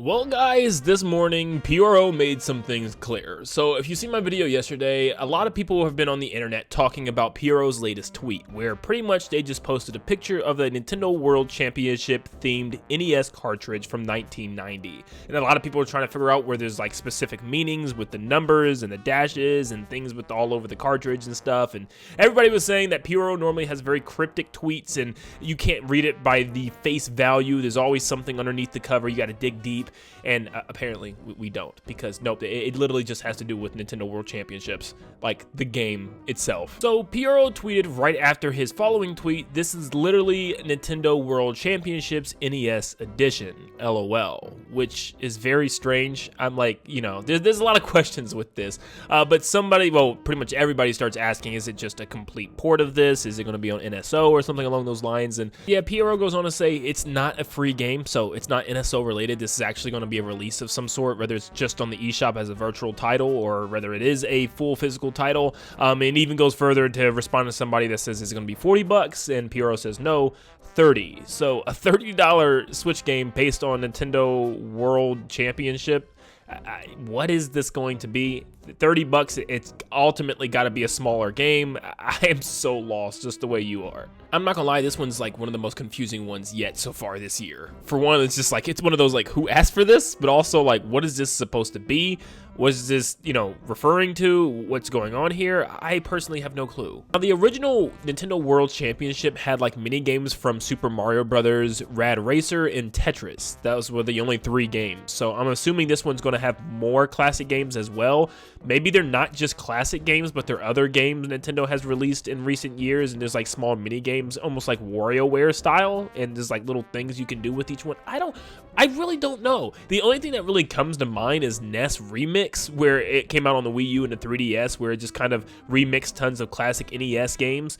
Well guys, this morning, Pyoro made some things clear. So if you see my video yesterday, a lot of people have been on the internet talking about Pyoro's latest tweet, where pretty much they just posted a picture of the Nintendo World Championship themed NES cartridge from 1990. And a lot of people are trying to figure out where there's like specific meanings with the numbers and the dashes and things with all over the cartridge and stuff. And everybody was saying that Pyoro normally has very cryptic tweets and you can't read it by the face value. There's always something underneath the cover. You got to dig deep. And apparently we don't, because nope, it literally just has to do with Nintendo World Championships, like the game itself. So Pyoro tweeted right after his following tweet, "This is literally Nintendo World Championships NES edition, LOL," which is very strange. I'm like, you know, there's a lot of questions with this, but somebody, well, pretty much everybody starts asking, is it just a complete port of this? Is it going to be on NSO or something along those lines? And yeah, Pyoro goes on to say it's not a free game, so it's not NSO related. This is actually going to be a release of some sort, whether it's just on the eShop as a virtual title or whether it is a full physical title. And even goes further to respond to somebody that says it's going to be 40 bucks, and Pyoro says no, 30. So a $30 Switch game based on Nintendo World Championship. What is this going to be? 30 bucks, it's ultimately got to be a smaller game. I am so lost, just the way you are. I'm not gonna lie, this one's like one of the most confusing ones yet so far this year. For one, it's just like, it's one of those like, who asked for this? But also like, what is this supposed to be? What is this, you know, referring to? What's going on here? I personally have no clue. Now, the original Nintendo World Championship had like mini games from Super Mario Brothers, Rad Racer, and Tetris. Those were the only 3 games. So I'm assuming this one's gonna have more classic games as well. Maybe they're not just classic games, but they're other games Nintendo has released in recent years, and there's like small mini games, almost like WarioWare style, and there's like little things you can do with each one. I really don't know. The only thing that really comes to mind is NES Remix, where it came out on the Wii U and the 3DS, where it just kind of remixed tons of classic NES games.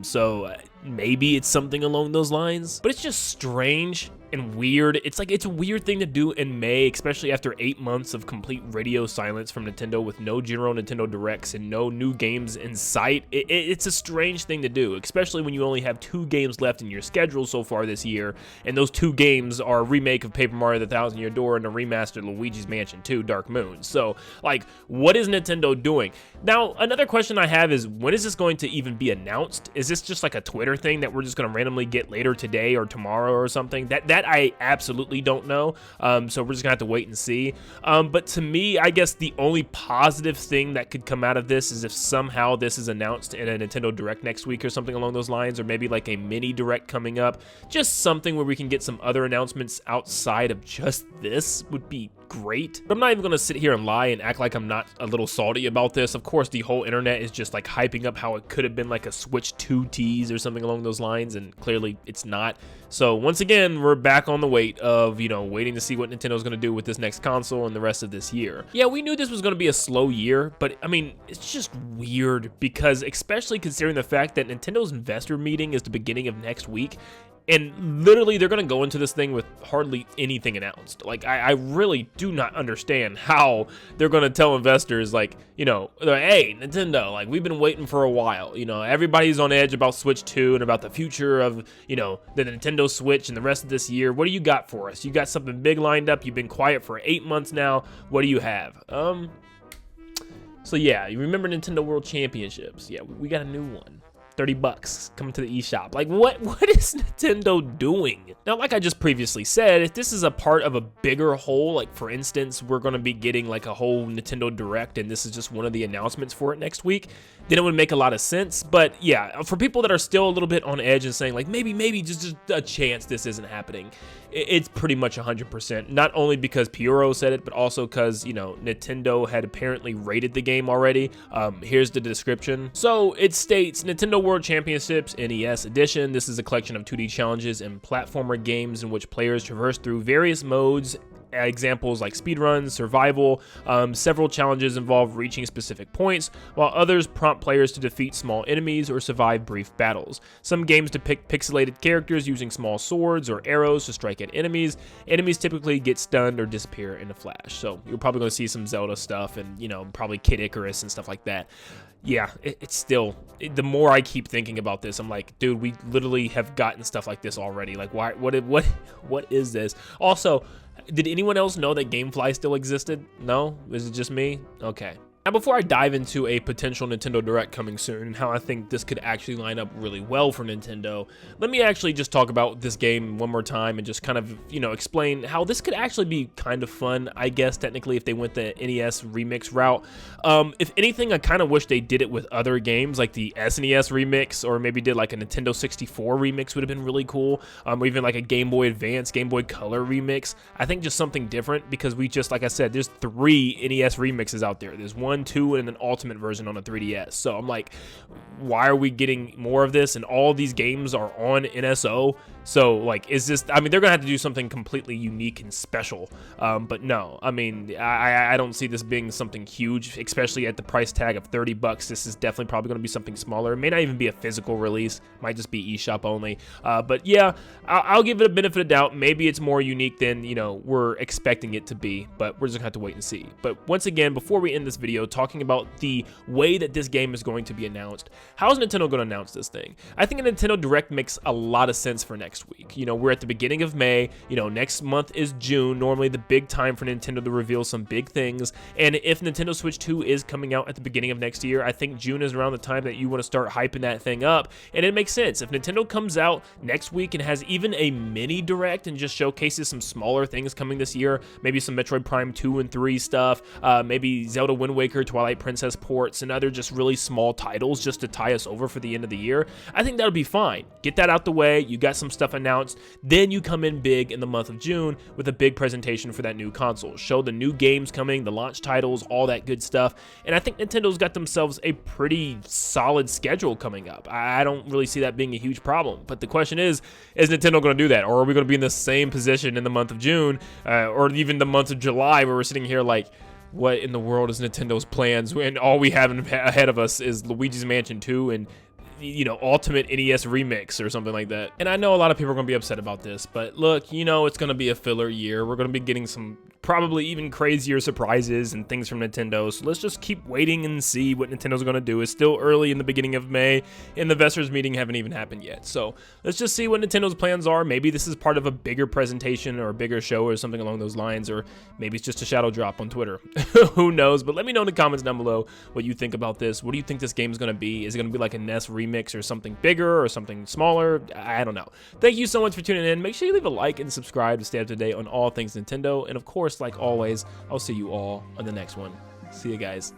So maybe it's something along those lines, but it's just strange and weird. It's like, it's a weird thing to do in May, especially after 8 months of complete radio silence from Nintendo with no general Nintendo Directs and no new games in sight. It's a strange thing to do, especially when you only have 2 games left in your schedule so far this year, and those 2 games are a remake of Paper Mario: The Thousand Year Door and a remastered Luigi's Mansion 2 Dark Moon. So like, what is Nintendo doing? Now, another question I have is, when is this going to even be announced? Is this just like a Twitter thing that we're just going to randomly get later today or tomorrow or something? That I absolutely don't know. So we're just gonna have to wait and see. But to me, I guess the only positive thing that could come out of this is if somehow this is announced in a Nintendo Direct next week or something along those lines, or maybe like a mini Direct coming up. Just something where we can get some other announcements outside of just this would be great. But I'm not even gonna sit here and lie and act like I'm not a little salty about this. Of course, the whole internet is just like hyping up how it could have been like a Switch 2 tease or something along those lines, and clearly it's not. So once again, we're back on the wait of, you know, waiting to see what Nintendo's gonna do with this next console and the rest of this year. Yeah, we knew this was gonna be a slow year, but I mean, it's just weird because, especially considering the fact that Nintendo's investor meeting is the beginning of next week, and literally they're going to go into this thing with hardly anything announced. Like, I really do not understand how they're going to tell investors, like, you know, hey, Nintendo, like, we've been waiting for a while. You know, everybody's on edge about Switch 2 and about the future of, you know, the Nintendo Switch and the rest of this year. What do you got for us? You got something big lined up. You've been quiet for 8 months now. What do you have? So yeah, you remember Nintendo World Championships? Yeah, we got a new one. 30 bucks coming to the eShop. Like, what is Nintendo doing? Now, like I just previously said, if this is a part of a bigger whole, like for instance, we're going to be getting like a whole Nintendo Direct and this is just one of the announcements for it next week, then it would make a lot of sense. But yeah, for people that are still a little bit on edge and saying like, maybe just a chance this isn't happening, it's pretty much 100%. Not only because Pyoro said it, but also because, you know, Nintendo had apparently rated the game already. Here's the description. So it states, Nintendo World Championships NES Edition. This is a collection of 2D challenges and platformer games in which players traverse through various modes. Examples like speedruns, survival. Several challenges involve reaching specific points, while others prompt players to defeat small enemies or survive brief battles. Some games depict pixelated characters using small swords or arrows to strike at enemies. Enemies typically get stunned or disappear in a flash. So you're probably going to see some Zelda stuff and, you know, probably Kid Icarus and stuff like that. Yeah, it's still, the more I keep thinking about this, I'm like, dude, we literally have gotten stuff like this already. Like, why? What is this? Also, Did anyone else know that GameFly still existed? No? Is it just me? Okay. Now, before I dive into a potential Nintendo Direct coming soon and how I think this could actually line up really well for Nintendo, let me actually just talk about this game one more time and just kind of, explain how this could actually be kind of fun, I guess, technically, if they went the NES remix route. If anything, I kind of wish they did it with other games, like the SNES remix, or maybe did like a Nintendo 64 remix would have been really cool, or even like a Game Boy Advance, Game Boy Color remix. I think just something different, because we just, like I said, there's 3 NES remixes out there. There's 1, 2, and an ultimate version on a 3DS. So I'm like, why are we getting more of this? And all these games are on NSO. So like, is this, I mean, they're gonna have to do something completely unique and special. But no, I mean, I don't see this being something huge, especially at the price tag of $30. This is definitely probably gonna be something smaller. It may not even be a physical release, might just be eShop only. But yeah, I'll give it a benefit of doubt. Maybe it's more unique than, we're expecting it to be, but we're just gonna have to wait and see. But once again, before we end this video talking about the way that this game is going to be announced, how is Nintendo going to announce this thing? I think a Nintendo Direct makes a lot of sense for next week. We're at the beginning of May. Next month is June, normally the big time for Nintendo to reveal some big things. And if Nintendo Switch 2 is coming out at the beginning of next year, I think June is around the time that you want to start hyping that thing up. And it makes sense. If Nintendo comes out next week and has even a mini Direct and just showcases some smaller things coming this year, maybe some Metroid Prime 2 and 3 stuff, maybe Zelda Wind Waker, Twilight Princess ports, and other just really small titles just to tie us over for the end of the year, I think that would be fine. Get that out the way. You got some stuff announced. Then you come in big in the month of June with a big presentation for that new console. Show the new games coming, the launch titles, all that good stuff. And I think Nintendo's got themselves a pretty solid schedule coming up. I don't really see that being a huge problem. But the question is Nintendo going to do that? Or are we going to be in the same position in the month of June, or even the month of July, where we're sitting here like, what in the world is Nintendo's plans? And all we have ahead of us is Luigi's Mansion 2 and Ultimate NES Remix or something like that. And I know a lot of people are going to be upset about this, but look, it's going to be a filler year. We're going to be getting some probably even crazier surprises and things from Nintendo. So let's just keep waiting and see what Nintendo's going to do. It's still early in the beginning of May, and the investors meeting haven't even happened yet. So let's just see what Nintendo's plans are. Maybe this is part of a bigger presentation or a bigger show or something along those lines, or maybe it's just a shadow drop on Twitter. Who knows? But let me know in the comments down below what you think about this. What do you think this game is going to be? Is it going to be like a NES remix or something bigger or something smaller? I don't know. Thank you so much for tuning in. Make sure you leave a like and subscribe to stay up to date on all things Nintendo. And of course, like always, I'll see you all on the next one. See you guys.